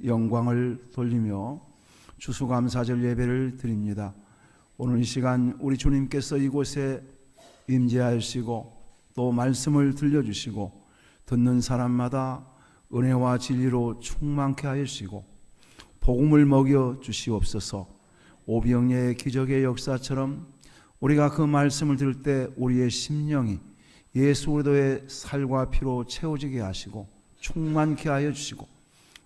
영광을 돌리며 추수감사절 예배를 드립니다. 오늘 이 시간 우리 주님께서 이곳에 임재하시고 또 말씀을 들려주시고 듣는 사람마다 은혜와 진리로 충만케 하시고 복음을 먹여 주시옵소서. 오병이의 기적의 역사처럼 우리가 그 말씀을 들을 때 우리의 심령이 예수 그리스도의 살과 피로 채워지게 하시고 충만케 하여 주시고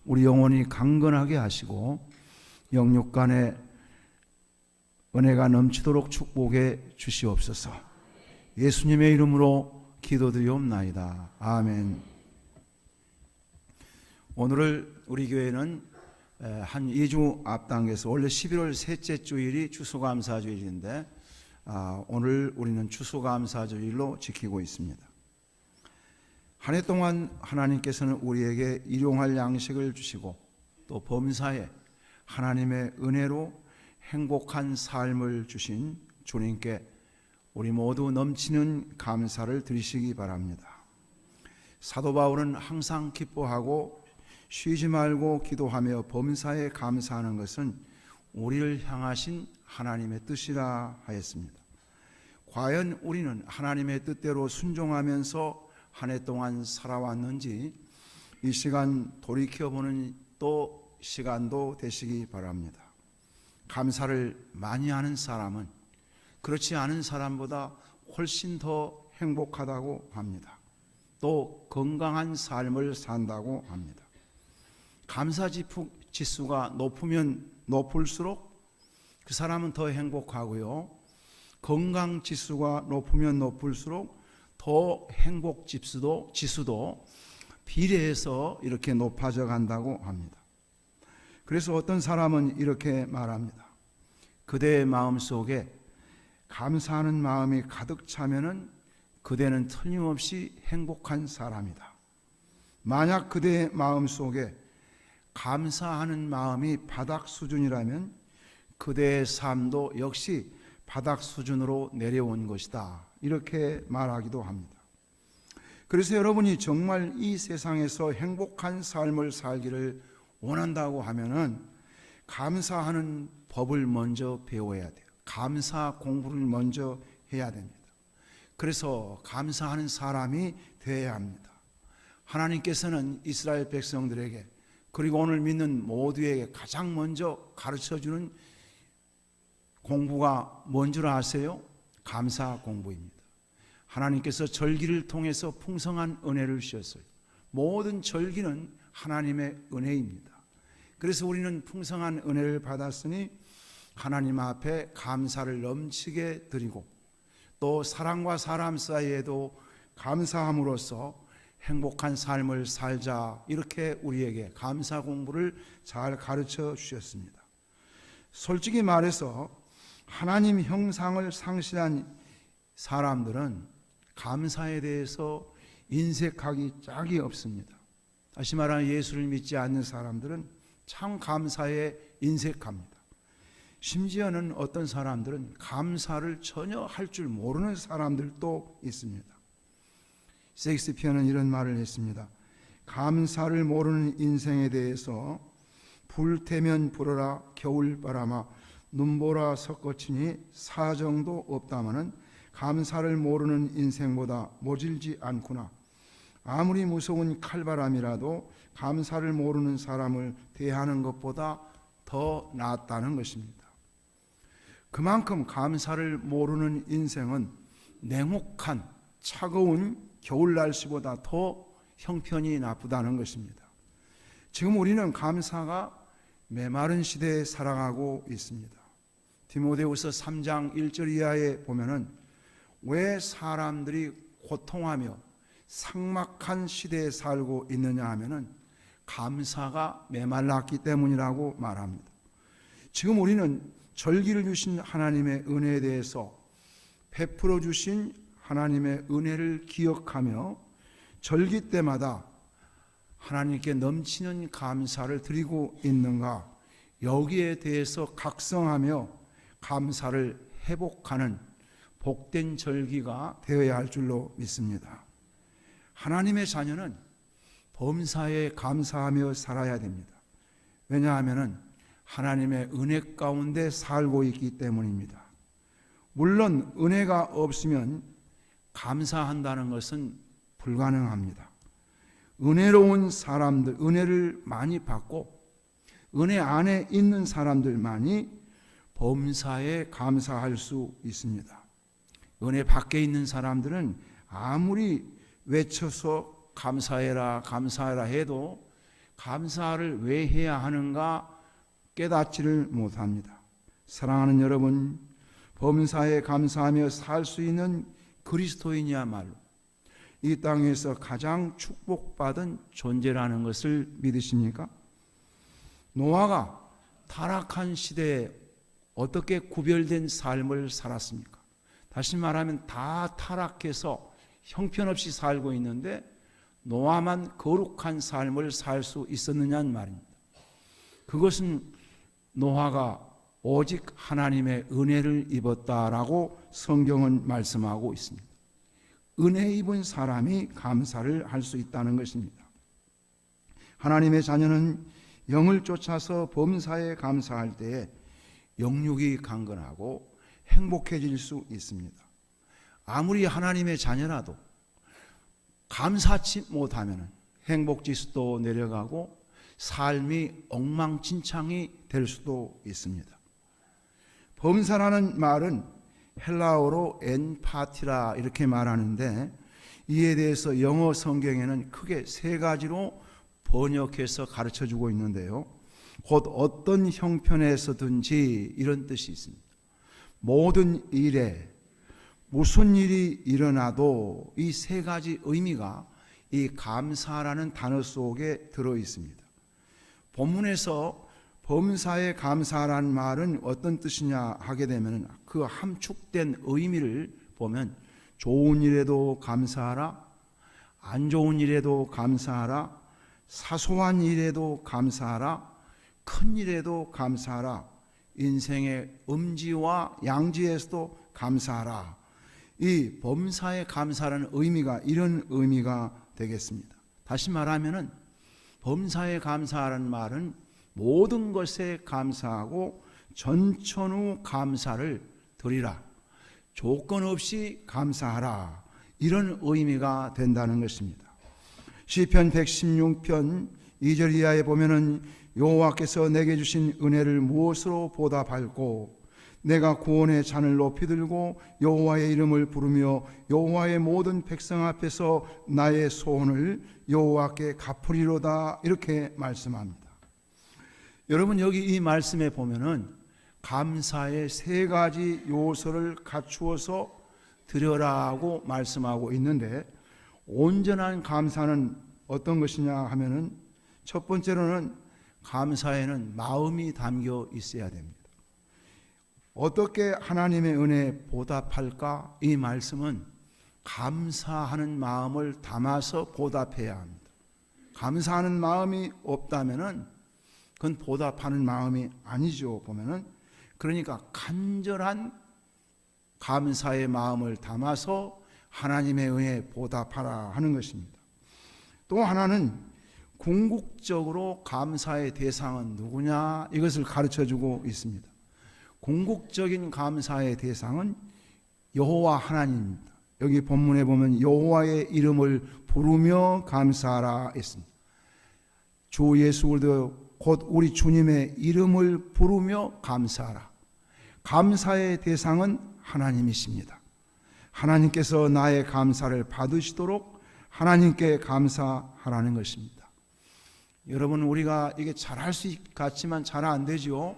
우리 영혼이 강건하게 하시고 영육 간에 은혜가 넘치도록 축복해 주시옵소서. 예수님의 이름으로 기도드리옵나이다. 아멘. 오늘 우리 교회는 한 2주 앞당겨서 원래 11월 셋째 주일이 추수감사주일인데 오늘 우리는 추수감사주일로 지키고 있습니다. 한 해 동안 하나님께서는 우리에게 일용할 양식을 주시고 또 범사에 하나님의 은혜로 행복한 삶을 주신 주님께 우리 모두 넘치는 감사를 드리시기 바랍니다. 사도 바울은 항상 기뻐하고 쉬지 말고 기도하며 범사에 감사하는 것은 우리를 향하신 하나님의 뜻이라 하였습니다. 과연 우리는 하나님의 뜻대로 순종하면서 한 해 동안 살아왔는지 이 시간 돌이켜보는 또 시간도 되시기 바랍니다. 감사를 많이 하는 사람은 그렇지 않은 사람보다 훨씬 더 행복하다고 합니다. 또 건강한 삶을 산다고 합니다. 감사 지수가 높으면 높을수록 그 사람은 더 행복하고요. 건강 지수가 높으면 높을수록 더 행복 지수도 비례해서 이렇게 높아져 간다고 합니다. 그래서 어떤 사람은 이렇게 말합니다. 그대의 마음속에 감사하는 마음이 가득 차면은 그대는 틀림없이 행복한 사람이다. 만약 그대의 마음속에 감사하는 마음이 바닥 수준이라면 그대의 삶도 역시 바닥 수준으로 내려온 것이다. 이렇게 말하기도 합니다. 그래서 여러분이 정말 이 세상에서 행복한 삶을 살기를 원한다고 하면은 감사하는 법을 먼저 배워야 돼요. 감사 공부를 먼저 해야 됩니다. 그래서 감사하는 사람이 되어야 합니다. 하나님께서는 이스라엘 백성들에게 그리고 오늘 믿는 모두에게 가장 먼저 가르쳐주는 공부가 뭔 줄 아세요? 감사 공부입니다. 하나님께서 절기를 통해서 풍성한 은혜를 주셨어요. 모든 절기는 하나님의 은혜입니다. 그래서 우리는 풍성한 은혜를 받았으니 하나님 앞에 감사를 넘치게 드리고 또 사람과 사람 사이에도 감사함으로써 행복한 삶을 살자 이렇게 우리에게 감사 공부를 잘 가르쳐 주셨습니다. 솔직히 말해서 하나님 형상을 상실한 사람들은 감사에 대해서 인색하기 짝이 없습니다. 다시 말하면 예수를 믿지 않는 사람들은 참 감사에 인색합니다. 심지어는 어떤 사람들은 감사를 전혀 할 줄 모르는 사람들도 있습니다. 셰익스피어는 이런 말을 했습니다. 감사를 모르는 인생에 대해서 불태면 불어라 겨울바람아 눈보라 섞어치니 사정도 없다마는 감사를 모르는 인생보다 모질지 않구나. 아무리 무서운 칼바람이라도 감사를 모르는 사람을 대하는 것보다 더 낫다는 것입니다. 그만큼 감사를 모르는 인생은 냉혹한 차가운 겨울 날씨보다 더 형편이 나쁘다는 것입니다. 지금 우리는 감사가 메마른 시대에 살아가고 있습니다. 디모데후서 3장 1절 이하에 보면은 왜 사람들이 고통하며 삭막한 시대에 살고 있느냐 하면은 감사가 메말랐기 때문이라고 말합니다. 지금 우리는 절기를 주신 하나님의 은혜에 대해서 베풀어 주신 하나님의 은혜를 기억하며 절기 때마다 하나님께 넘치는 감사를 드리고 있는가, 여기에 대해서 각성하며 감사를 회복하는 복된 절기가 되어야 할 줄로 믿습니다. 하나님의 자녀는 범사에 감사하며 살아야 됩니다. 왜냐하면 하나님의 은혜 가운데 살고 있기 때문입니다. 물론 은혜가 없으면 감사한다는 것은 불가능합니다. 은혜로운 사람들, 은혜를 많이 받고 은혜 안에 있는 사람들만이 범사에 감사할 수 있습니다. 은혜 밖에 있는 사람들은 아무리 외쳐서 감사해라 감사해라 해도 감사를 왜 해야 하는가 깨닫지를 못합니다. 사랑하는 여러분, 범사에 감사하며 살 수 있는 그리스도인이야말로 이 땅에서 가장 축복받은 존재라는 것을 믿으십니까? 노아가 타락한 시대에 어떻게 구별된 삶을 살았습니까? 다시 말하면 다 타락해서 형편없이 살고 있는데 노아만 거룩한 삶을 살 수 있었느냐는 말입니다. 그것은 노아가 오직 하나님의 은혜를 입었다라고 성경은 말씀하고 있습니다. 은혜 입은 사람이 감사를 할 수 있다는 것입니다. 하나님의 자녀는 영을 쫓아서 범사에 감사할 때에 영육이 강건하고 행복해질 수 있습니다. 아무리 하나님의 자녀라도 감사치 못하면 행복지수도 내려가고 삶이 엉망진창이 될 수도 있습니다. 범사라는 말은 헬라어로 엔파티라 이렇게 말하는데 이에 대해서 영어 성경에는 크게 세 가지로 번역해서 가르쳐주고 있는데요. 곧 어떤 형편에서든지 이런 뜻이 있습니다. 모든 일에 무슨 일이 일어나도 이 세 가지 의미가 이 감사라는 단어 속에 들어 있습니다. 본문에서 범사에 감사라는 말은 어떤 뜻이냐 하게 되면 그 함축된 의미를 보면 좋은 일에도 감사하라, 안 좋은 일에도 감사하라, 사소한 일에도 감사하라, 큰 일에도 감사하라, 인생의 음지와 양지에서도 감사하라. 이 범사에 감사라는 의미가 이런 의미가 되겠습니다. 다시 말하면은 범사에 감사하라는 말은 모든 것에 감사하고 전천후 감사를 드리라. 조건 없이 감사하라. 이런 의미가 된다는 것입니다. 시편 116편 2절 이하에 보면은 여호와께서 내게 주신 은혜를 무엇으로 보답할꼬? 내가 구원의 잔을 높이 들고 여호와의 이름을 부르며 여호와의 모든 백성 앞에서 나의 소원을 여호와께 갚으리로다. 이렇게 말씀합니다. 여러분, 여기 이 말씀에 보면은 감사의 세 가지 요소를 갖추어서 드려라고 말씀하고 있는데, 온전한 감사는 어떤 것이냐 하면은 첫 번째로는 감사에는 마음이 담겨 있어야 됩니다. 어떻게 하나님의 은혜에 보답할까? 이 말씀은 감사하는 마음을 담아서 보답해야 합니다. 감사하는 마음이 없다면은 그건 보답하는 마음이 아니죠. 보면은 그러니까 간절한 감사의 마음을 담아서 하나님의 은혜에 보답하라 하는 것입니다. 또 하나는 궁극적으로 감사의 대상은 누구냐? 이것을 가르쳐주고 있습니다. 궁극적인 감사의 대상은 여호와 하나님입니다. 여기 본문에 보면 여호와의 이름을 부르며 감사하라 했습니다. 주 예수 그리스도 곧 우리 주님의 이름을 부르며 감사하라. 감사의 대상은 하나님이십니다. 하나님께서 나의 감사를 받으시도록 하나님께 감사하라는 것입니다. 여러분, 우리가 이게 잘할 수 같지만 잘 안 되죠.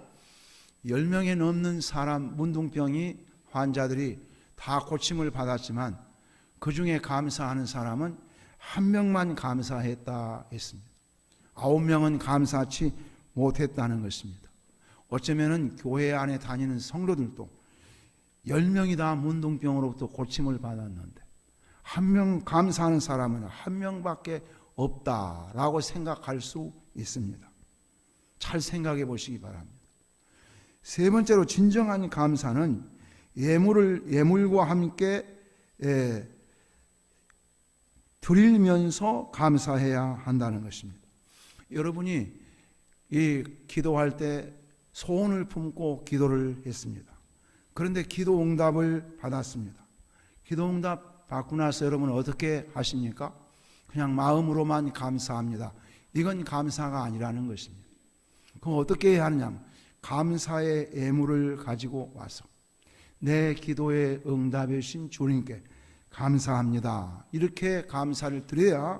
10명에 넘는 사람, 문둥병이 환자들이 다 고침을 받았지만 그 중에 감사하는 사람은 1명만 감사했다 했습니다. 9명은 감사치 못했다는 것입니다. 어쩌면은 교회 안에 다니는 성도들도 10명이 다 문둥병으로부터 고침을 받았는데 1명 감사하는 사람은 1명밖에 없다라고 생각할 수 있습니다. 잘 생각해 보시기 바랍니다. 세 번째로 진정한 감사는 예물과 함께 드리면서 감사해야 한다는 것입니다. 여러분이 이 기도할 때 소원을 품고 기도를 했습니다. 그런데 기도 응답을 받았습니다. 기도 응답 받고 나서 여러분 어떻게 하십니까? 그냥 마음으로만 감사합니다. 이건 감사가 아니라는 것입니다. 그럼 어떻게 해야 하느냐? 감사의 예물을 가지고 와서 내 기도에 응답해 주신 주님께 감사합니다. 이렇게 감사를 드려야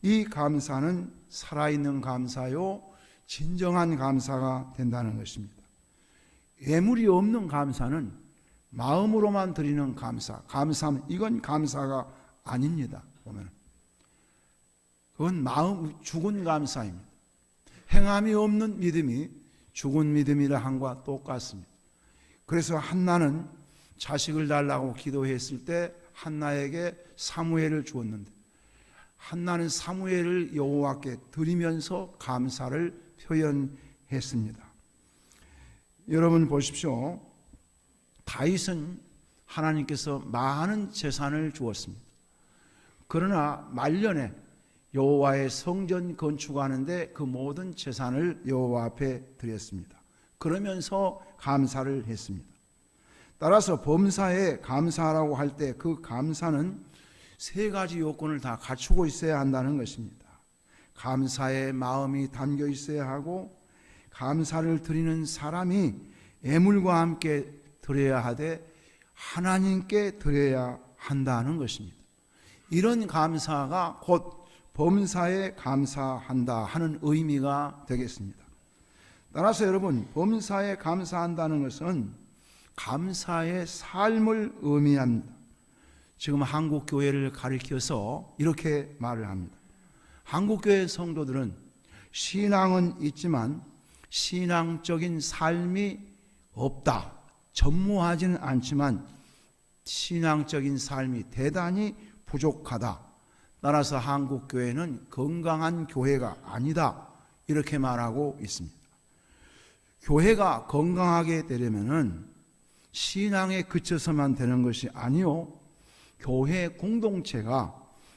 이 감사는 살아있는 감사요, 진정한 감사가 된다는 것입니다. 예물이 없는 감사는 마음으로만 드리는 감사, 감사하면 이건 감사가 아닙니다. 보면 그건 죽은 감사입니다. 행함이 없는 믿음이 죽은 믿음이라 함과 똑같습니다. 그래서 한나는 자식을 달라고 기도했을 때 한나에게 사무엘을 주었는데 한나는 사무엘을 여호와께 드리면서 감사를 표현했습니다. 여러분 보십시오. 다윗은 하나님께서 많은 재산을 주었습니다. 그러나 말년에 여호와의 성전 건축하는데 그 모든 재산을 여호와 앞에 드렸습니다. 그러면서 감사를 했습니다. 따라서 범사에 감사하라고 할 때 그 감사는 세 가지 요건을 다 갖추고 있어야 한다는 것입니다. 감사의 마음이 담겨 있어야 하고, 감사를 드리는 사람이 예물과 함께 드려야 하되 하나님께 드려야 한다는 것입니다. 이런 감사가 곧 범사에 감사한다 하는 의미가 되겠습니다. 따라서 여러분, 범사에 감사한다는 것은 감사의 삶을 의미합니다. 지금 한국교회를 가리켜서 이렇게 말을 합니다. 한국교회 성도들은 신앙은 있지만 신앙적인 삶이 없다. 전무하지는 않지만 신앙적인 삶이 대단히 부족하다. 따라서 한국교회는 건강한 교회가 아니다. 이렇게 말하고 있습니다. 교회가 건강하게 되려면 신앙에 그쳐서만 되는 것이 아니요, 교회 공동체가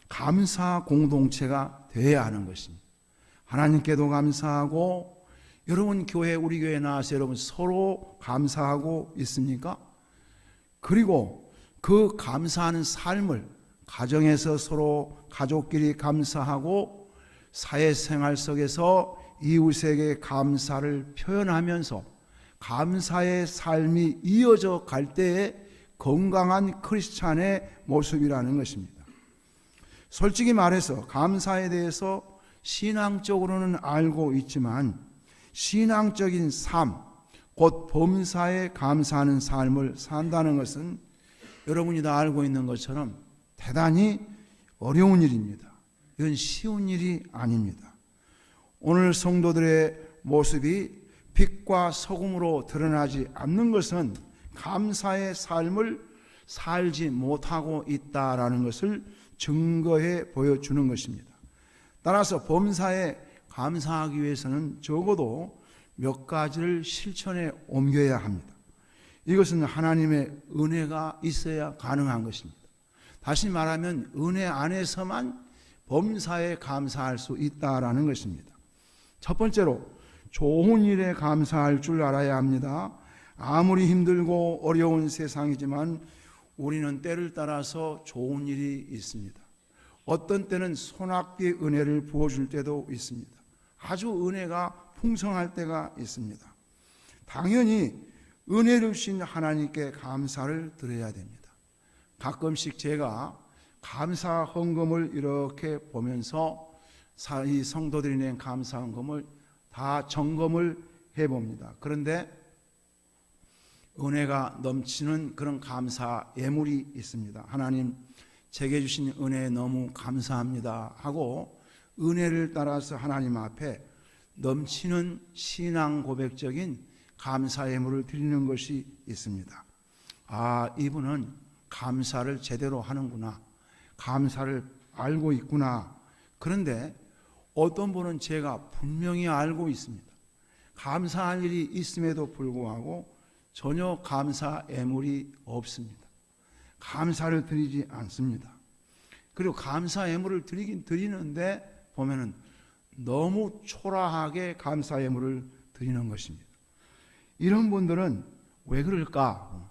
감사 공동체가 되어야 하는 것입니다. 하나님께도 감사하고, 여러분 교회, 우리 교회에 나와서 여러분 서로 감사하고 있습니까? 그리고 그 감사하는 삶을 가정에서 서로 가족끼리 감사하고, 사회생활 속에서 이웃에게 감사를 표현하면서 감사의 삶이 이어져 갈 때에 건강한 크리스찬의 모습이라는 것입니다. 솔직히 말해서 감사에 대해서 신앙적으로는 알고 있지만 신앙적인 삶, 곧 범사에 감사하는 삶을 산다는 것은 여러분이 다 알고 있는 것처럼 대단히 어려운 일입니다. 이건 쉬운 일이 아닙니다. 오늘 성도들의 모습이 빛과 소금으로 드러나지 않는 것은 감사의 삶을 살지 못하고 있다라는 것을 증거해 보여주는 것입니다. 따라서 범사에 감사하기 위해서는 적어도 몇 가지를 실천에 옮겨야 합니다. 이것은 하나님의 은혜가 있어야 가능한 것입니다. 다시 말하면 은혜 안에서만 범사에 감사할 수 있다라는 것입니다. 첫 번째로 좋은 일에 감사할 줄 알아야 합니다. 아무리 힘들고 어려운 세상이지만 우리는 때를 따라서 좋은 일이 있습니다. 어떤 때는 소낙비의 은혜를 부어줄 때도 있습니다. 아주 은혜가 풍성할 때가 있습니다. 당연히 은혜를 주신 하나님께 감사를 드려야 됩니다. 가끔씩 제가 감사 헌금을 이렇게 보면서 이 성도들이 낸 감사 헌금을 다 점검을 해봅니다. 그런데 은혜가 넘치는 그런 감사 예물이 있습니다. 하나님, 제게 주신 은혜에 너무 감사합니다 하고 은혜를 따라서 하나님 앞에 넘치는 신앙 고백적인 감사 예물을 드리는 것이 있습니다. 아, 이분은 감사를 제대로 하는구나, 감사를 알고 있구나. 그런데 어떤 분은 제가 분명히 알고 있습니다. 감사할 일이 있음에도 불구하고 전혀 감사 예물이 없습니다. 감사를 드리지 않습니다. 그리고 감사 예물을 드리긴 드리는데 보면은 너무 초라하게 감사 예물을 드리는 것입니다. 이런 분들은 왜 그럴까?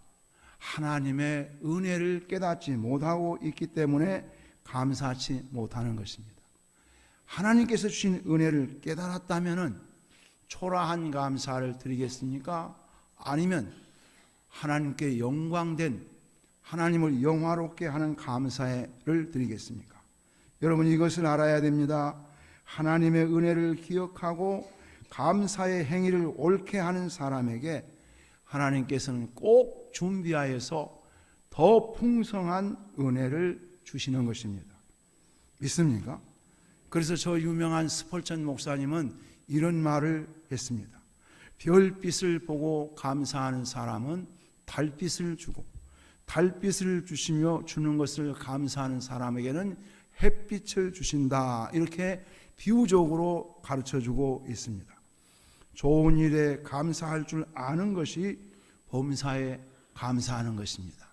하나님의 은혜를 깨닫지 못하고 있기 때문에 감사치 못하는 것입니다. 하나님께서 주신 은혜를 깨달았다면 초라한 감사를 드리겠습니까? 아니면 하나님께 영광된, 하나님을 영화롭게 하는 감사를 드리겠습니까? 여러분, 이것을 알아야 됩니다. 하나님의 은혜를 기억하고 감사의 행위를 옳게 하는 사람에게 하나님께서는 꼭 준비하여서 더 풍성한 은혜를 주시는 것입니다. 믿습니까? 그래서 저 유명한 스펄전 목사님은 이런 말을 했습니다. 별빛을 보고 감사하는 사람은 달빛을 주고, 달빛을 주시며 주는 것을 감사하는 사람에게는 햇빛을 주신다. 이렇게 비유적으로 가르쳐주고 있습니다. 좋은 일에 감사할 줄 아는 것이 범사에 감사하는 것입니다.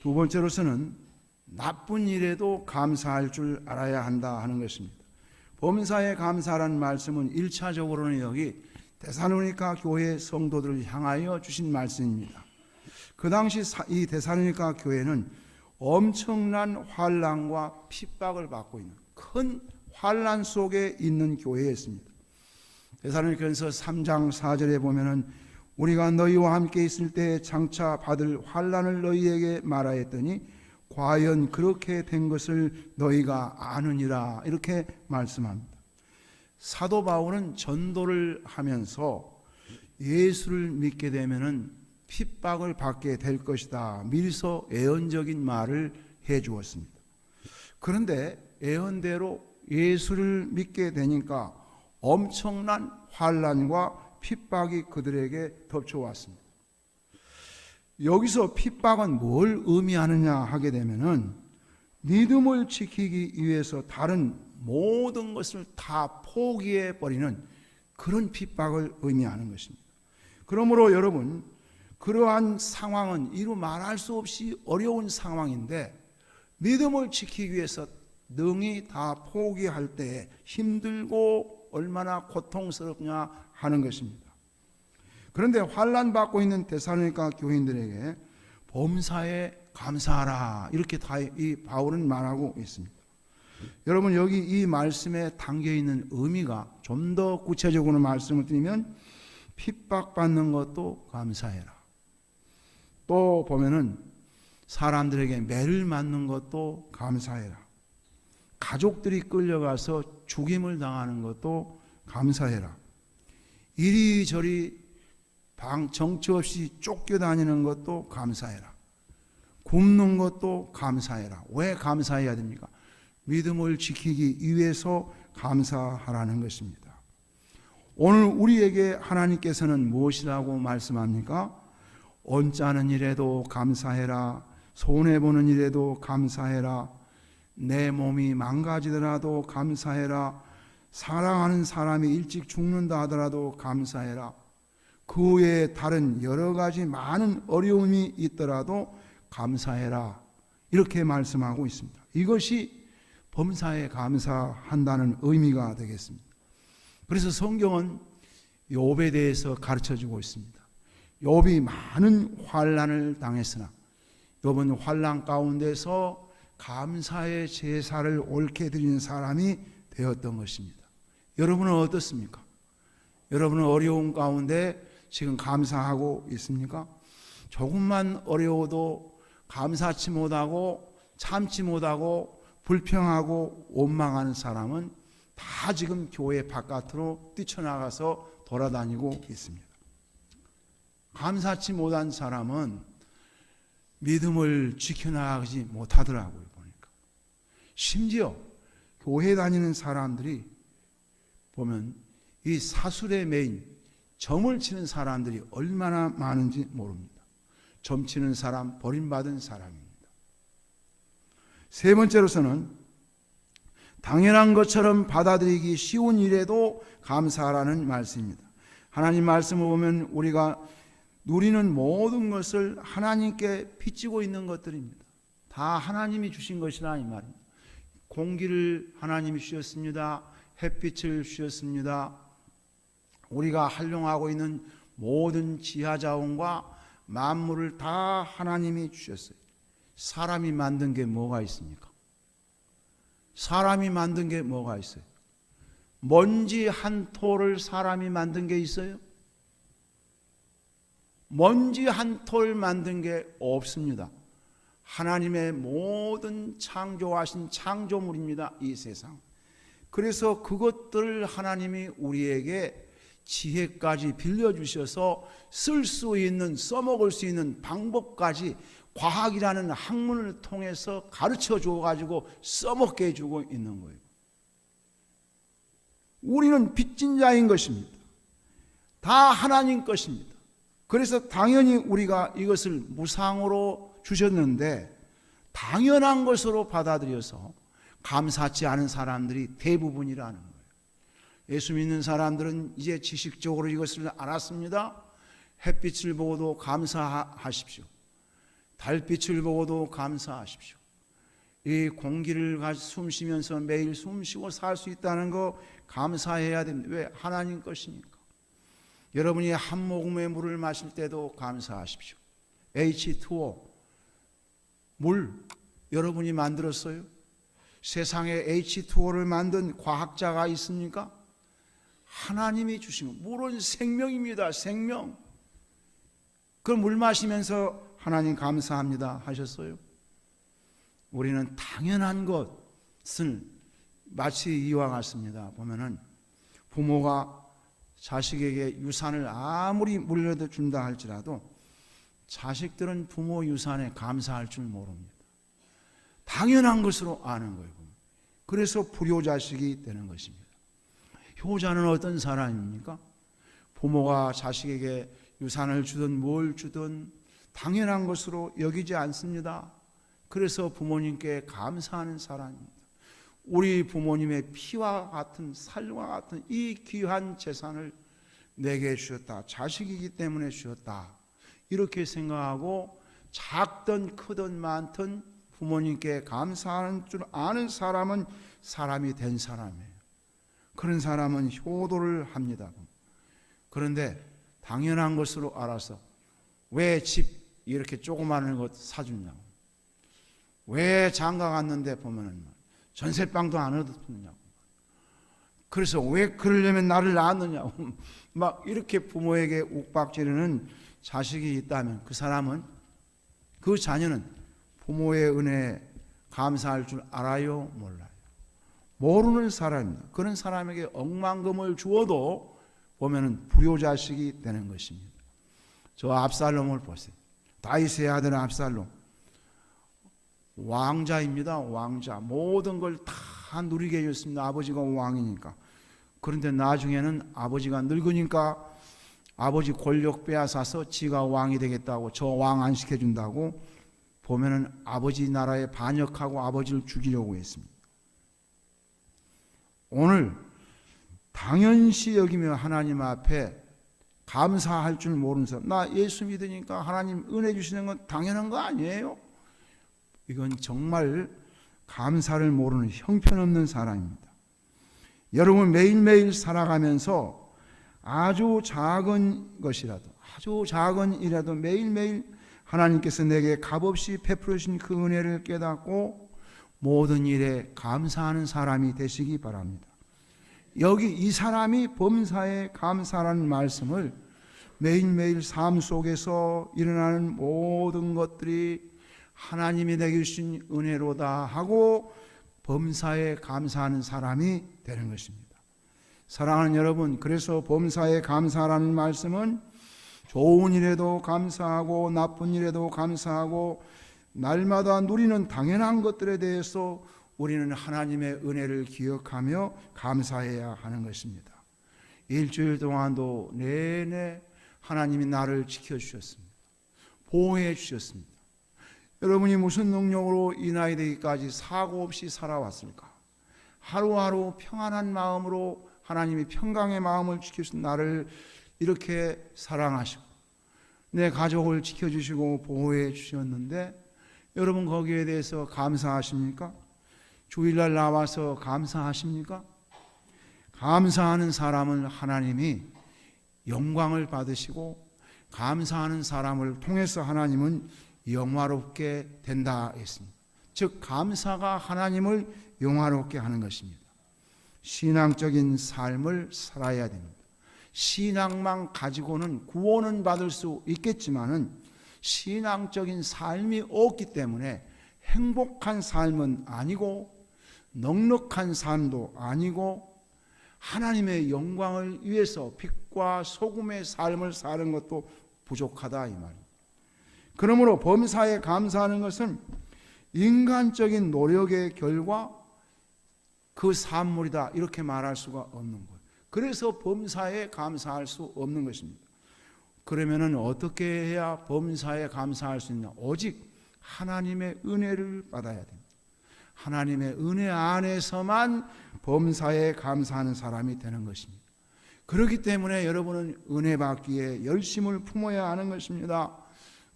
두 번째로서는 나쁜 일에도 감사할 줄 알아야 한다 하는 것입니다. 범사에 감사라는 말씀은 1차적으로는 여기 데살로니가 교회 성도들을 향하여 주신 말씀입니다. 그 당시 이 데살로니가 교회는 엄청난 환난과 핍박을 받고 있는 큰 환난 속에 있는 교회였습니다. 데살로니가전서 3장 4절에 보면은 우리가 너희와 함께 있을 때 장차 받을 환난을 너희에게 말하였더니 과연 그렇게 된 것을 너희가 아느니라. 이렇게 말씀합니다. 사도 바울은 전도를 하면서 예수를 믿게 되면은 핍박을 받게 될 것이다. 미리서 예언적인 말을 해 주었습니다. 그런데 예언대로 예수를 믿게 되니까 엄청난 환난과 핍박이 그들에게 덮쳐왔습니다. 여기서 핍박은 뭘 의미하느냐 하게 되면은 믿음을 지키기 위해서 다른 모든 것을 다 포기해 버리는 그런 핍박을 의미하는 것입니다. 그러므로 여러분, 그러한 상황은 이루 말할 수 없이 어려운 상황인데 믿음을 지키기 위해서 능히 다 포기할 때에 힘들고 얼마나 고통스럽냐 하는 것입니다. 그런데 환난 받고 있는 데살로니가 교인들에게 범사에 감사하라, 이렇게 이 바울은 말하고 있습니다. 여러분, 여기 이 말씀에 담겨 있는 의미가 좀 더 구체적으로 말씀을 드리면 핍박받는 것도 감사해라. 또 보면은 사람들에게 매를 맞는 것도 감사해라. 가족들이 끌려가서 죽임을 당하는 것도 감사해라. 이리저리 정처 없이 쫓겨다니는 것도 감사해라. 굶는 것도 감사해라. 왜 감사해야 됩니까? 믿음을 지키기 위해서 감사하라는 것입니다. 오늘 우리에게 하나님께서는 무엇이라고 말씀합니까? 언짢은 일에도 감사해라. 손해보는 일에도 감사해라. 내 몸이 망가지더라도 감사해라. 사랑하는 사람이 일찍 죽는다 하더라도 감사해라. 그 외에 다른 여러 가지 많은 어려움이 있더라도 감사해라. 이렇게 말씀하고 있습니다. 이것이 범사에 감사한다는 의미가 되겠습니다. 그래서 성경은 욥에 대해서 가르쳐주고 있습니다. 욥이 많은 환난을 당했으나 욥은 환난 가운데서 감사의 제사를 옳게 드리는 사람이 되었던 것입니다. 여러분은 어떻습니까? 여러분은 어려운 가운데 지금 감사하고 있습니까? 조금만 어려워도 감사치 못하고 참지 못하고 불평하고 원망하는 사람은 다 지금 교회 바깥으로 뛰쳐나가서 돌아다니고 있습니다. 감사치 못한 사람은 믿음을 지켜나가지 못하더라고요, 보니까. 심지어 교회 다니는 사람들이 보면 이 사술의 메인, 점을 치는 사람들이 얼마나 많은지 모릅니다. 점 치는 사람, 버림받은 사람입니다. 세 번째로서는 당연한 것처럼 받아들이기 쉬운 일에도 감사하라는 말씀입니다. 하나님 말씀을 보면 우리가 누리는 모든 것을 하나님께 빚지고 있는 것들입니다. 다 하나님이 주신 것이라 이 말입니다. 공기를 하나님이 주셨습니다. 햇빛을 주셨습니다. 우리가 활용하고 있는 모든 지하자원과 만물을 다 하나님이 주셨어요. 사람이 만든 게 뭐가 있습니까? 사람이 만든 게 뭐가 있어요? 먼지 한 톨을 사람이 만든 게 있어요? 먼지 한 톨 만든 게 없습니다. 하나님의 모든 창조하신 창조물입니다, 이 세상. 그래서 그것들을 하나님이 우리에게 지혜까지 빌려주셔서 쓸 수 있는, 써먹을 수 있는 방법까지 과학이라는 학문을 통해서 가르쳐 줘가지고 써먹게 해주고 있는 거예요. 우리는 빚진 자인 것입니다. 다 하나님 것입니다. 그래서 당연히 우리가 이것을 무상으로 주셨는데 당연한 것으로 받아들여서 감사치 않은 사람들이 대부분이라는 거예요. 예수 믿는 사람들은 이제 지식적으로 이것을 알았습니다. 햇빛을 보고도 감사하십시오. 달빛을 보고도 감사하십시오. 이 공기를 숨 쉬면서 매일 숨 쉬고 살 수 있다는 거 감사해야 됩니다. 왜? 하나님 것이니까. 여러분이 한 모금의 물을 마실 때도 감사하십시오. H2O 물 여러분이 만들었어요? 세상에 H2O를 만든 과학자가 있습니까? 하나님이 주신 거. 물은 생명입니다. 생명. 그 물 마시면서 하나님 감사합니다 하셨어요? 우리는 당연한 것을 마치 이와 같습니다. 보면은 부모가 자식에게 유산을 아무리 물려준다 할지라도 자식들은 부모 유산에 감사할 줄 모릅니다. 당연한 것으로 아는 거예요. 그래서 불효자식이 되는 것입니다. 효자는 어떤 사람입니까? 부모가 자식에게 유산을 주든 뭘 주든 당연한 것으로 여기지 않습니다. 그래서 부모님께 감사하는 사람입니다. 우리 부모님의 피와 같은 살과 같은 이 귀한 재산을 내게 주셨다. 자식이기 때문에 주셨다. 이렇게 생각하고 작든 크든 많든 부모님께 감사하는 줄 아는 사람은 사람이 된 사람이에요. 그런 사람은 효도를 합니다. 그런데 당연한 것으로 알아서 왜 집 이렇게 조그마한 것 사주냐고, 왜 장가 갔는데 보면은 전세방도 안 얻었느냐고, 그래서 왜 그러려면 나를 낳았느냐고 막 이렇게 부모에게 욱박지르는 자식이 있다면 그 사람은, 그 자녀는 부모의 은혜에 감사할 줄 알아요? 몰라요? 모르는 사람입니다. 그런 사람에게 억만금을 주어도 보면은 불효자식이 되는 것입니다. 저 압살롬을 보세요. 다윗의 아들 압살롬, 왕자입니다. 왕자. 모든 걸 다 누리게 해줬습니다. 아버지가 왕이니까. 그런데 나중에는 아버지가 늙으니까 아버지 권력 빼앗아서 지가 왕이 되겠다고, 저 왕 안 시켜준다고 보면은 아버지 나라에 반역하고 아버지를 죽이려고 했습니다. 오늘 당연시 여기며 하나님 앞에 감사할 줄 모르는 사람, 나 예수 믿으니까 하나님 은혜 주시는 건 당연한 거 아니에요? 이건 정말 감사를 모르는 형편없는 사람입니다. 여러분 매일매일 살아가면서 아주 작은 것이라도, 아주 작은 일이라도 매일매일 하나님께서 내게 값없이 베풀어 주신 그 은혜를 깨닫고 모든 일에 감사하는 사람이 되시기 바랍니다. 여기 이 사람이 범사에 감사라는 말씀을 매일매일 삶 속에서 일어나는 모든 것들이 하나님이 내게 주신 은혜로다 하고 범사에 감사하는 사람이 되는 것입니다. 사랑하는 여러분, 그래서 범사에 감사라는 말씀은 좋은 일에도 감사하고 나쁜 일에도 감사하고 날마다 누리는 당연한 것들에 대해서 우리는 하나님의 은혜를 기억하며 감사해야 하는 것입니다. 일주일 동안도 내내 하나님이 나를 지켜주셨습니다. 보호해 주셨습니다. 여러분이 무슨 능력으로 이 나이 되기까지 사고 없이 살아왔을까? 하루하루 평안한 마음으로 하나님이 평강의 마음을 지켜주신 나를 이렇게 사랑하시고 내 가족을 지켜주시고 보호해 주셨는데 여러분 거기에 대해서 감사하십니까? 주일날 나와서 감사하십니까? 감사하는 사람은 하나님이 영광을 받으시고 감사하는 사람을 통해서 하나님은 영화롭게 된다 했습니다. 즉 감사가 하나님을 영화롭게 하는 것입니다. 신앙적인 삶을 살아야 됩니다. 신앙만 가지고는 구원은 받을 수 있겠지만은 신앙적인 삶이 없기 때문에 행복한 삶은 아니고 넉넉한 삶도 아니고 하나님의 영광을 위해서 빛과 소금의 삶을 사는 것도 부족하다 이 말입니다. 그러므로 범사에 감사하는 것은 인간적인 노력의 결과 그 산물이다 이렇게 말할 수가 없는 거예요. 그래서 범사에 감사할 수 없는 것입니다. 그러면은 어떻게 해야 범사에 감사할 수 있냐? 오직 하나님의 은혜를 받아야 됩니다. 하나님의 은혜 안에서만 범사에 감사하는 사람이 되는 것입니다. 그렇기 때문에 여러분은 은혜 받기에 열심을 품어야 하는 것입니다.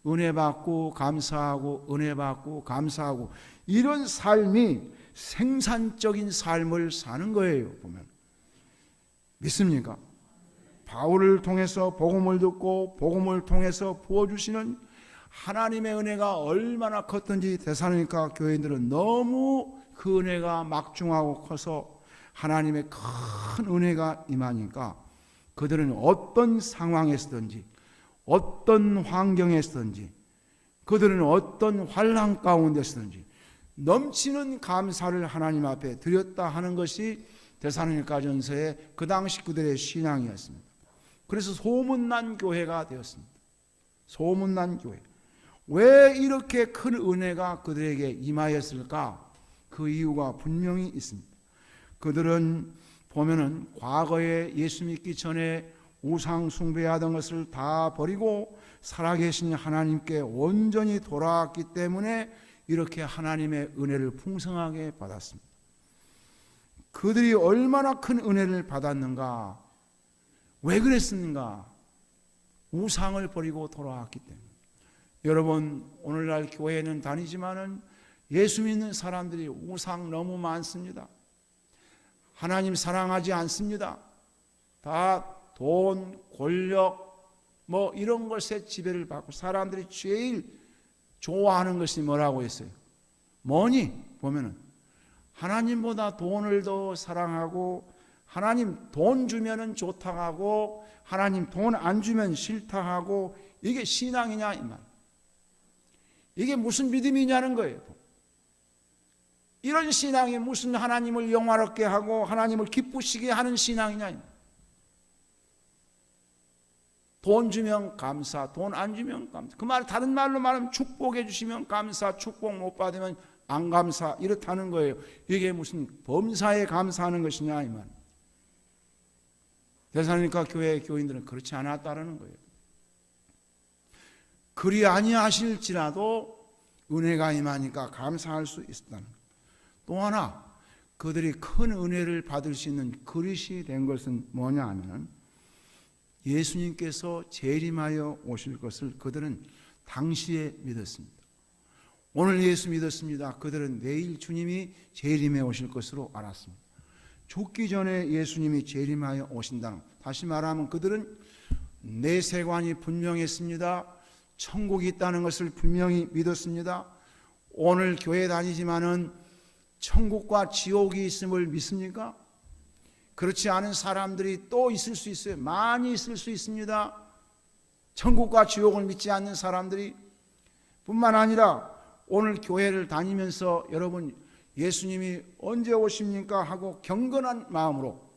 은혜 받고 감사하고 은혜 받고 감사하고 이런 삶이 생산적인 삶을 사는 거예요. 보면 믿습니까? 바울을 통해서 복음을 듣고 복음을 통해서 부어주시는 하나님의 은혜가 얼마나 컸던지 데살로니가 교인들은 너무 그 은혜가 막중하고 커서 하나님의 큰 은혜가 임하니까 그들은 어떤 상황에서든지 어떤 환경에서든지 그들은 어떤 환난 가운데서든지 넘치는 감사를 하나님 앞에 드렸다 하는 것이 데살로니가전서의 그 당시 그들의 신앙이었습니다. 그래서 소문난 교회가 되었습니다. 소문난 교회. 왜 이렇게 큰 은혜가 그들에게 임하였을까? 그 이유가 분명히 있습니다. 그들은 보면은 과거에 예수 믿기 전에 우상 숭배하던 것을 다 버리고 살아계신 하나님께 온전히 돌아왔기 때문에 이렇게 하나님의 은혜를 풍성하게 받았습니다. 그들이 얼마나 큰 은혜를 받았는가? 왜 그랬습니까? 우상을 버리고 돌아왔기 때문에. 여러분 오늘날 교회는 다니지만은 예수 믿는 사람들이 우상 너무 많습니다. 하나님 사랑하지 않습니다. 다 돈, 권력 뭐 이런 것에 지배를 받고 사람들이 제일 좋아하는 것이 뭐라고 했어요? 뭐니? 보면은 하나님보다 돈을 더 사랑하고 하나님 돈 주면은 좋다 하고 하나님 돈 안 주면 싫다 하고 이게 신앙이냐 이 말. 이게 무슨 믿음이냐는 거예요. 이런 신앙이 무슨 하나님을 영화롭게 하고 하나님을 기쁘시게 하는 신앙이냐 이 말. 돈 주면 감사, 돈 안 주면 감사. 그 말 다른 말로 말하면 축복해 주시면 감사, 축복 못 받으면 안 감사 이렇다는 거예요. 이게 무슨 범사에 감사하는 것이냐 이 말. 데살로니가 교회 교인들은 그렇지 않았다는 거예요. 그리 아니하실지라도 은혜가 임하니까 감사할 수 있었다는 거예요. 또 하나 그들이 큰 은혜를 받을 수 있는 그릇이 된 것은 뭐냐 하면 예수님께서 재림하여 오실 것을 그들은 당시에 믿었습니다. 오늘 예수 믿었습니다. 그들은 내일 주님이 재림해 오실 것으로 알았습니다. 죽기 전에 예수님이 재림하여 오신다. 다시 말하면 그들은 내세관이 분명했습니다. 천국이 있다는 것을 분명히 믿었습니다. 오늘 교회 다니지만은 천국과 지옥이 있음을 믿습니까? 그렇지 않은 사람들이 또 있을 수 있어요. 많이 있을 수 있습니다. 천국과 지옥을 믿지 않는 사람들이 뿐만 아니라 오늘 교회를 다니면서 여러분 예수님이 언제 오십니까 하고 경건한 마음으로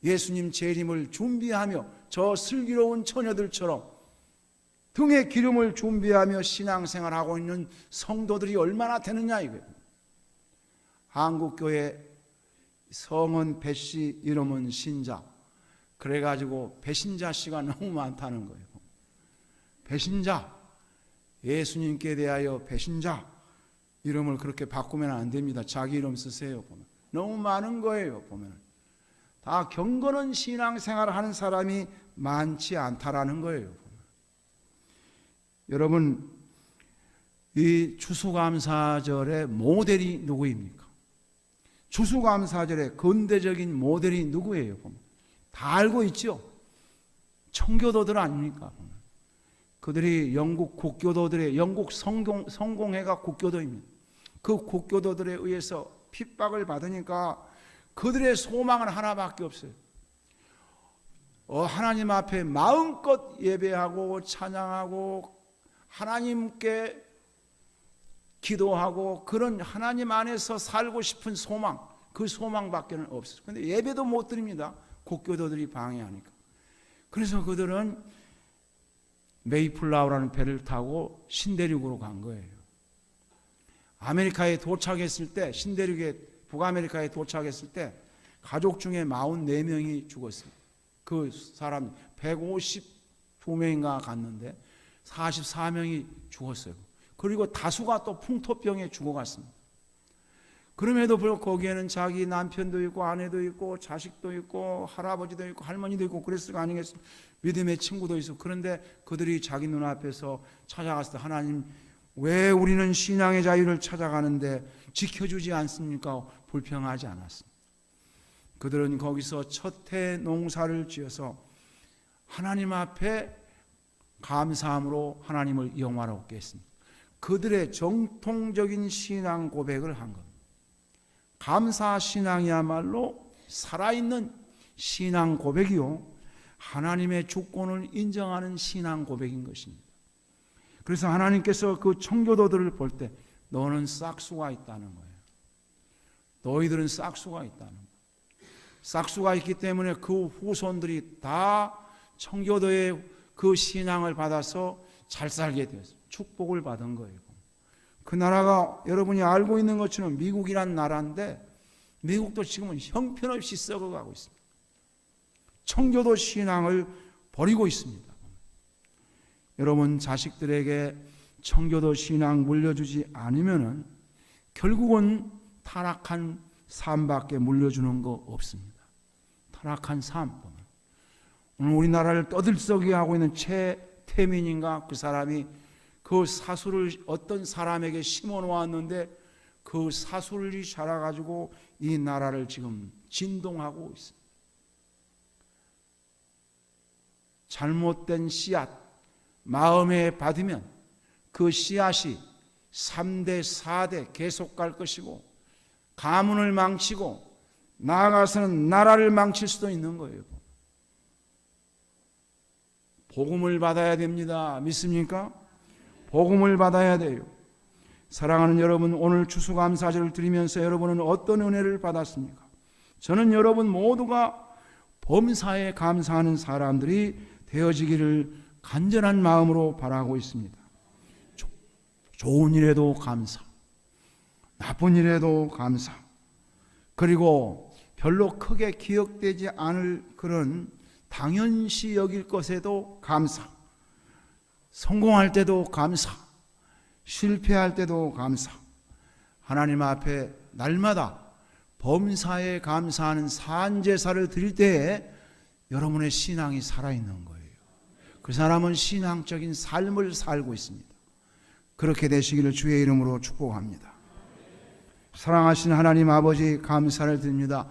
예수님 재림을 준비하며 저 슬기로운 처녀들처럼 등에 기름을 준비하며 신앙생활하고 있는 성도들이 얼마나 되느냐 이거예요. 한국교회 성은 배씨 이름은 신자. 그래가지고 배신자 씨가 너무 많다는 거예요. 배신자, 예수님께 대하여 배신자 이름을 그렇게 바꾸면 안 됩니다. 자기 이름 쓰세요. 보면 너무 많은 거예요. 보면 다 경건한 신앙생활을 하는 사람이 많지 않다라는 거예요. 보면. 여러분 이 추수감사절의 모델이 누구입니까? 추수감사절의 근대적인 모델이 누구예요? 다 알고 있죠. 청교도들 아닙니까? 그들이 영국 국교도들의 영국 성공회가 국교도입니다. 그 국교도들에 의해서 핍박을 받으니까 그들의 소망은 하나밖에 없어요. 하나님 앞에 마음껏 예배하고 찬양하고 하나님께 기도하고 그런 하나님 안에서 살고 싶은 소망, 그 소망밖에는 없어요. 그런데 예배도 못 드립니다. 국교도들이 방해하니까. 그래서 그들은 메이플라워라는 배를 타고 신대륙으로 간 거예요. 아메리카에 도착했을 때, 신대륙에 북아메리카에 도착했을 때 가족 중에 44명이 죽었습니다. 그 사람 152명인가 갔는데 44명이 죽었어요. 그리고 다수가 또 풍토병에 죽어갔습니다. 그럼에도 불구하고 거기에는 자기 남편도 있고 아내도 있고 자식도 있고 할아버지도 있고 할머니도 있고 그랬을 거 아니겠습니까? 믿음의 친구도 있고. 그런데 그들이 자기 눈앞에서 찾아갔을 때 하나님 왜 우리는 신앙의 자유를 찾아가는데 지켜주지 않습니까? 불평하지 않았습니다. 그들은 거기서 첫해 농사를 지어서 하나님 앞에 감사함으로 하나님을 영화롭게 했습니다. 그들의 정통적인 신앙 고백을 한 겁니다. 감사 신앙이야말로 살아있는 신앙 고백이요, 하나님의 주권을 인정하는 신앙 고백인 것입니다. 그래서 하나님께서 그 청교도들을 볼 때 너는 싹수가 있다는 거예요. 너희들은 싹수가 있다는 거예요. 싹수가 있기 때문에 그 후손들이 다 청교도의 그 신앙을 받아서 잘 살게 되었어요. 축복을 받은 거예요. 그 나라가 여러분이 알고 있는 것처럼 미국이란 나라인데 미국도 지금은 형편없이 썩어가고 있습니다. 청교도 신앙을 버리고 있습니다. 여러분 자식들에게 청교도 신앙 물려주지 않으면 결국은 타락한 삶밖에 물려주는 거 없습니다. 타락한 삶. 오늘 우리나라를 떠들썩이 하고 있는 최태민인가 그 사람이 그 사수를 어떤 사람에게 심어 놓았는데 그 사수를 자라가지고 이 나라를 지금 진동하고 있습니다. 잘못된 씨앗 마음에 받으면 그 씨앗이 3대 4대 계속 갈 것이고 가문을 망치고 나아가서는 나라를 망칠 수도 있는 거예요. 복음을 받아야 됩니다. 믿습니까? 복음을 받아야 돼요. 사랑하는 여러분, 오늘 추수감사절을 드리면서 여러분은 어떤 은혜를 받았습니까? 저는 여러분 모두가 범사에 감사하는 사람들이 되어지기를 간절한 마음으로 바라고 있습니다. 좋은 일에도 감사, 나쁜 일에도 감사, 그리고 별로 크게 기억되지 않을 그런 당연시 여길 것에도 감사, 성공할 때도 감사, 실패할 때도 감사, 하나님 앞에 날마다 범사에 감사하는 산제사를 드릴 때에 여러분의 신앙이 살아있는 거예요. 그 사람은 신앙적인 삶을 살고 있습니다. 그렇게 되시기를 주의 이름으로 축복합니다. 사랑하신 하나님 아버지 감사를 드립니다.